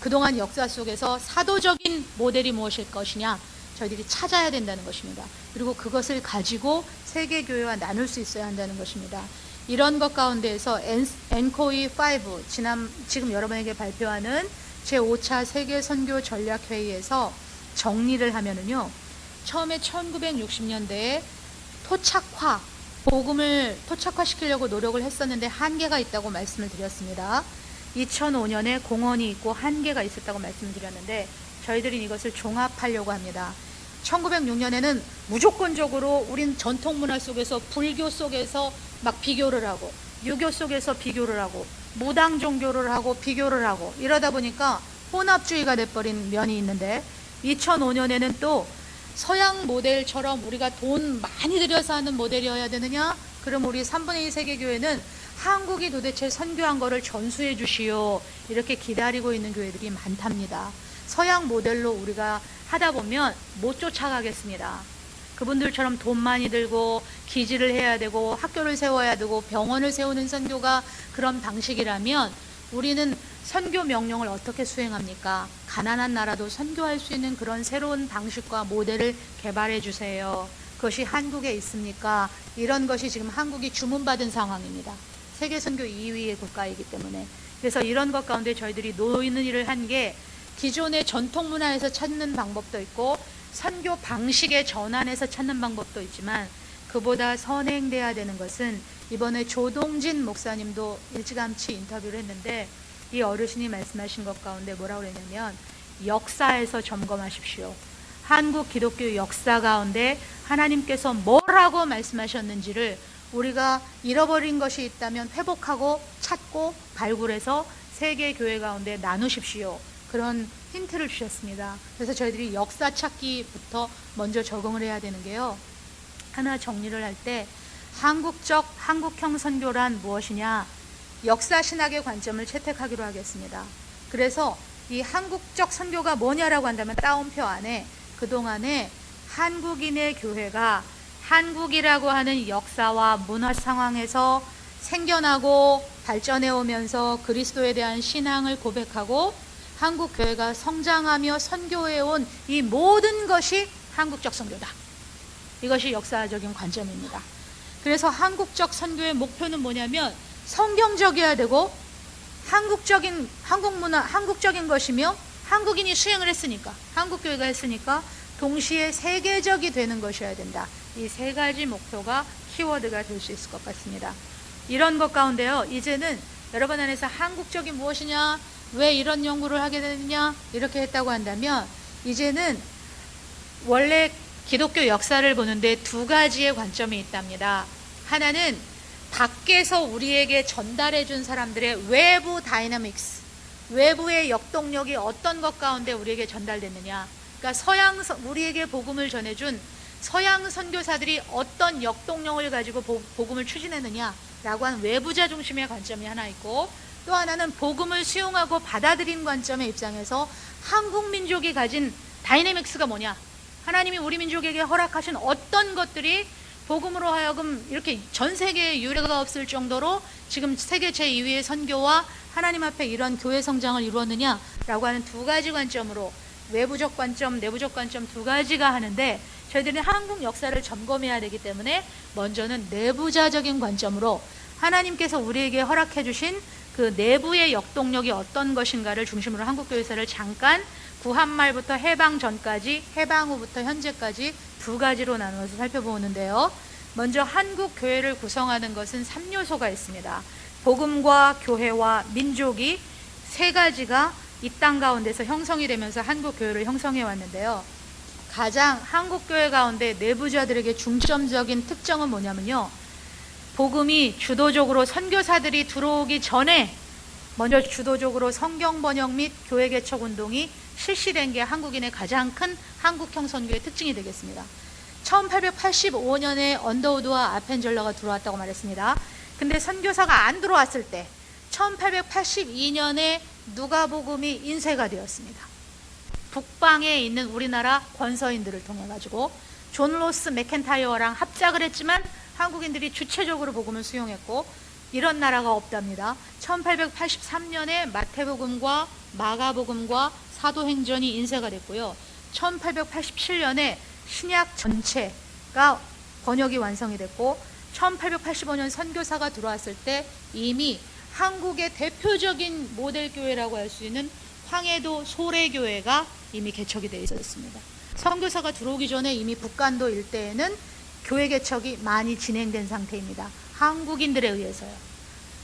그동안 역사 속에서 사도적인 모델이 무엇일 것이냐, 저희들이 찾아야 된다는 것입니다. 그리고 그것을 가지고 세계 교회와 나눌 수 있어야 한다는 것입니다. 이런 것 가운데에서 엔코이 5, 지금 여러분에게 발표하는 제5차 세계 선교 전략 회의에서 정리를 하면은요, 처음에 1960년대에 복음을 토착화시키려고 노력을 했었는데 한계가 있다고 말씀을 드렸습니다. 2005년에 공헌이 있고 한계가 있었다고 말씀을 드렸는데 저희들은 이것을 종합하려고 합니다. 1906년에는 무조건적으로 우린 전통문화 속에서 불교 속에서 막 비교를 하고 유교 속에서 비교를 하고 무당 종교를 하고 비교를 하고 이러다 보니까 혼합주의가 돼버린 면이 있는데, 2005년에는 또 서양 모델처럼 우리가 돈 많이 들여서 하는 모델이어야 되느냐? 그럼 우리 3분의 2 세계교회는 한국이 도대체 선교한 거를 전수해 주시오, 이렇게 기다리고 있는 교회들이 많답니다. 서양 모델로 우리가 하다 보면 못 쫓아가겠습니다. 그분들처럼 돈 많이 들고 기지를 해야 되고 학교를 세워야 되고 병원을 세우는 선교가 그런 방식이라면 우리는 선교 명령을 어떻게 수행합니까? 가난한 나라도 선교할 수 있는 그런 새로운 방식과 모델을 개발해 주세요. 그것이 한국에 있습니까? 이런 것이 지금 한국이 주문받은 상황입니다. 세계 선교 2위의 국가이기 때문에. 그래서 이런 것 가운데 저희들이 놓이는 일을 한 게, 기존의 전통 문화에서 찾는 방법도 있고 선교 방식의 전환에서 찾는 방법도 있지만, 그보다 선행돼야 되는 것은, 이번에 조동진 목사님도 일찌감치 인터뷰를 했는데 이 어르신이 말씀하신 것 가운데 뭐라고 그랬냐면, 역사에서 점검하십시오. 한국 기독교 역사 가운데 하나님께서 뭐라고 말씀하셨는지를 우리가 잃어버린 것이 있다면 회복하고 찾고 발굴해서 세계 교회 가운데 나누십시오. 그런 힌트를 주셨습니다. 그래서 저희들이 역사 찾기부터 먼저 적응을 해야 되는 게요, 하나 정리를 할 때 한국형 선교란 무엇이냐, 역사 신학의 관점을 채택하기로 하겠습니다. 그래서 이 한국적 선교가 뭐냐라고 한다면 따옴표 안에 그동안에 한국인의 교회가 한국이라고 하는 역사와 문화 상황에서 생겨나고 발전해 오면서 그리스도에 대한 신앙을 고백하고 한국 교회가 성장하며 선교해 온 이 모든 것이 한국적 선교다. 이것이 역사적인 관점입니다. 그래서 한국적 선교의 목표는 뭐냐면 성경적이어야 되고 한국 문화, 한국적인 것이며 한국인이 수행을 했으니까, 한국 교회가 했으니까 동시에 세계적이 되는 것이어야 된다. 이 세 가지 목표가 키워드가 될 수 있을 것 같습니다. 이런 것 가운데요, 이제는 여러분 안에서 한국적인 무엇이냐, 왜 이런 연구를 하게 되느냐, 이렇게 했다고 한다면, 이제는 원래 기독교 역사를 보는데 두 가지의 관점이 있답니다. 하나는 밖에서 우리에게 전달해 준 사람들의 외부 다이나믹스, 외부의 역동력이 어떤 것 가운데 우리에게 전달됐느냐. 그러니까 우리에게 복음을 전해준 서양 선교사들이 어떤 역동력을 가지고 복음을 추진했느냐라고 하는 외부자 중심의 관점이 하나 있고, 또 하나는 복음을 수용하고 받아들인 관점의 입장에서 한국 민족이 가진 다이내믹스가 뭐냐, 하나님이 우리 민족에게 허락하신 어떤 것들이 복음으로 하여금 이렇게 전 세계에 유례가 없을 정도로 지금 세계 제2위의 선교와 하나님 앞에 이런 교회 성장을 이루었느냐라고 하는 두 가지 관점으로, 외부적 관점, 내부적 관점 두 가지가 하는데, 저희들은 한국 역사를 점검해야 되기 때문에 먼저는 내부자적인 관점으로 하나님께서 우리에게 허락해 주신 그 내부의 역동력이 어떤 것인가를 중심으로 한국교회사를 잠깐 구한 말부터 해방 전까지, 해방 후부터 현재까지 두 가지로 나누어서 살펴보는데요. 먼저 한국 교회를 구성하는 것은 3요소가 있습니다. 복음과 교회와 민족이 세 가지가 이 땅 가운데서 형성이 되면서 한국 교회를 형성해 왔는데요. 가장 한국 교회 가운데 내부자들에게 중점적인 특징은 뭐냐면요, 복음이 주도적으로 선교사들이 들어오기 전에 먼저 주도적으로 성경 번역 및 교회 개척 운동이 실시된 게 한국인의 가장 큰 한국형 선교의 특징이 되겠습니다. 1885년에 언더우드와 아펜젤러가 들어왔다고 말했습니다. 근데 선교사가 안 들어왔을 때 1882년에 누가복음이 인쇄가 되었습니다. 북방에 있는 우리나라 권서인들을 통해 가지고 존 로스 맥켄타이어랑 합작을 했지만 한국인들이 주체적으로 복음을 수용했고, 이런 나라가 없답니다. 1883년에 마태복음과 마가복음과 사도행전이 인쇄가 됐고요. 1887년에 신약 전체가 번역이 완성이 됐고, 1885년 선교사가 들어왔을 때 이미 한국의 대표적인 모델교회라고 할 수 있는 황해도 소래교회가 이미 개척이 되어 있었습니다. 선교사가 들어오기 전에 이미 북간도 일대에는 교회 개척이 많이 진행된 상태입니다. 한국인들에 의해서요.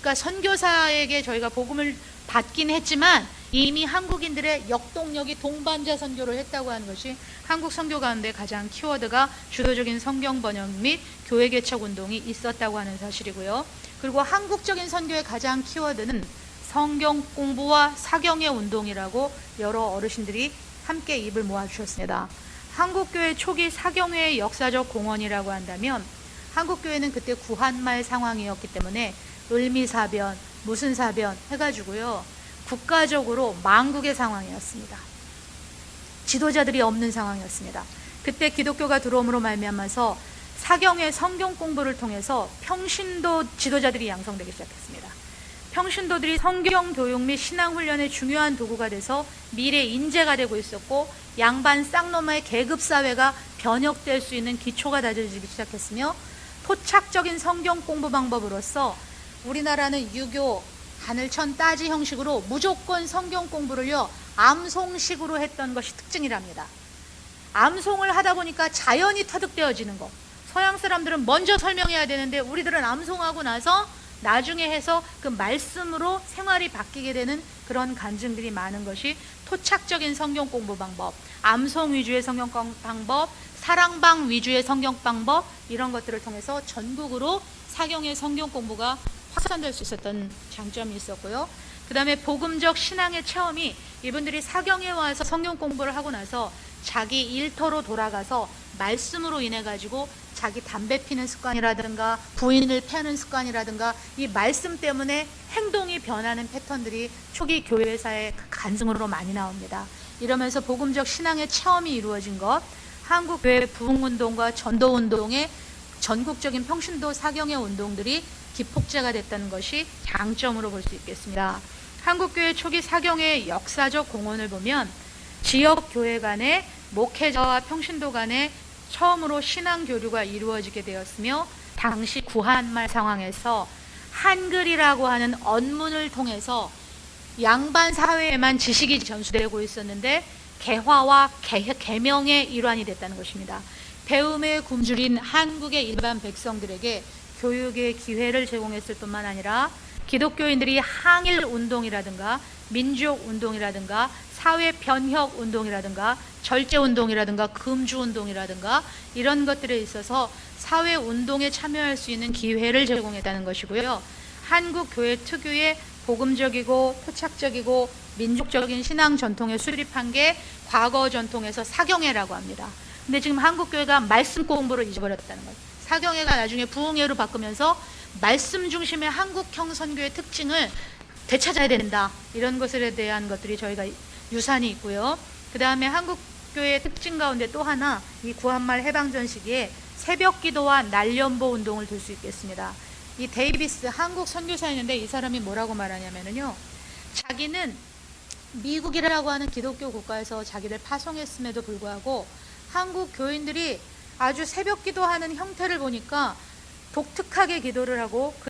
그러니까 선교사에게 저희가 복음을 받긴 했지만 이미 한국인들의 역동력이 동반자 선교를 했다고 하는 것이 한국 선교 가운데 가장 키워드가 주도적인 성경 번역 및 교회 개척 운동이 있었다고 하는 사실이고요. 그리고 한국적인 선교의 가장 키워드는 성경 공부와 사경의 운동이라고 여러 어르신들이 함께 입을 모아주셨습니다. 한국교회 초기 사경회의 역사적 공헌이라고 한다면, 한국교회는 그때 구한말 상황이었기 때문에 을미사변, 무슨 사변 해가지고요, 국가적으로 망국의 상황이었습니다. 지도자들이 없는 상황이었습니다. 그때 기독교가 들어옴으로 말미암아서 사경회 성경 공부를 통해서 평신도 지도자들이 양성되기 시작했습니다. 평신도들이 성경 교육 및 신앙 훈련의 중요한 도구가 돼서 미래 인재가 되고 있었고, 양반 쌍놈의 계급 사회가 변혁될 수 있는 기초가 다져지기 시작했으며, 토착적인 성경 공부 방법으로서 우리나라는 유교, 하늘천 따지 형식으로 무조건 성경 공부를요 암송식으로 했던 것이 특징이랍니다. 암송을 하다 보니까 자연이 터득되어지는 거. 서양 사람들은 먼저 설명해야 되는데 우리들은 암송하고 나서 나중에 해서 그 말씀으로 생활이 바뀌게 되는 그런 간증들이 많은 것이 토착적인 성경 공부 방법, 암송 위주의 성경 방법, 사랑방 위주의 성경 방법, 이런 것들을 통해서 전국으로 사경의 성경 공부가 확산될 수 있었던 장점이 있었고요. 그 다음에 복음적 신앙의 체험이, 이분들이 사경에 와서 성경 공부를 하고 나서 자기 일터로 돌아가서 말씀으로 인해 가지고 자기 담배 피는 습관이라든가 부인을 패는 습관이라든가 이 말씀 때문에 행동이 변하는 패턴들이 초기 교회사의 간증으로 많이 나옵니다. 이러면서 복음적 신앙의 체험이 이루어진 것, 한국교회 부흥운동과 전도운동의 전국적인 평신도 사경의 운동들이 기폭제가 됐다는 것이 장점으로 볼 수 있겠습니다. 한국교회 초기 사경의 역사적 공헌을 보면 지역교회 간의 목회자와 평신도 간의 처음으로 신앙 교류가 이루어지게 되었으며, 당시 구한말 상황에서 한글이라고 하는 언문을 통해서 양반 사회에만 지식이 전수되고 있었는데 개화와 계명의 일환이 됐다는 것입니다. 배움에 굶주린 한국의 일반 백성들에게 교육의 기회를 제공했을 뿐만 아니라 기독교인들이 항일 운동이라든가 민족 운동이라든가 사회 변혁 운동이라든가 절제 운동이라든가 금주 운동이라든가 이런 것들에 있어서 사회 운동에 참여할 수 있는 기회를 제공했다는 것이고요. 한국 교회 특유의 복음적이고 토착적이고 민족적인 신앙 전통에 수립한 게 과거 전통에서 사경회라고 합니다. 근데 지금 한국교회가 말씀 공부를 잊어버렸다는 거예요. 사경회가 나중에 부흥회로 바꾸면서 말씀 중심의 한국형 선교의 특징을 되찾아야 된다. 이런 것에 대한 것들이 저희가 유산이 있고요. 그 다음에 한국교회의 특징 가운데 또 하나, 이 구한말 해방전 시기에 새벽 기도와 날연보 운동을 둘 수 있겠습니다. 이 데이비스 한국 선교사였는데 이 사람이 뭐라고 말하냐면요, 자기는 미국이라고 하는 기독교 국가에서 자기를 파송했음에도 불구하고 한국 교인들이 아주 새벽 기도하는 형태를 보니까 독특하게 기도를 하고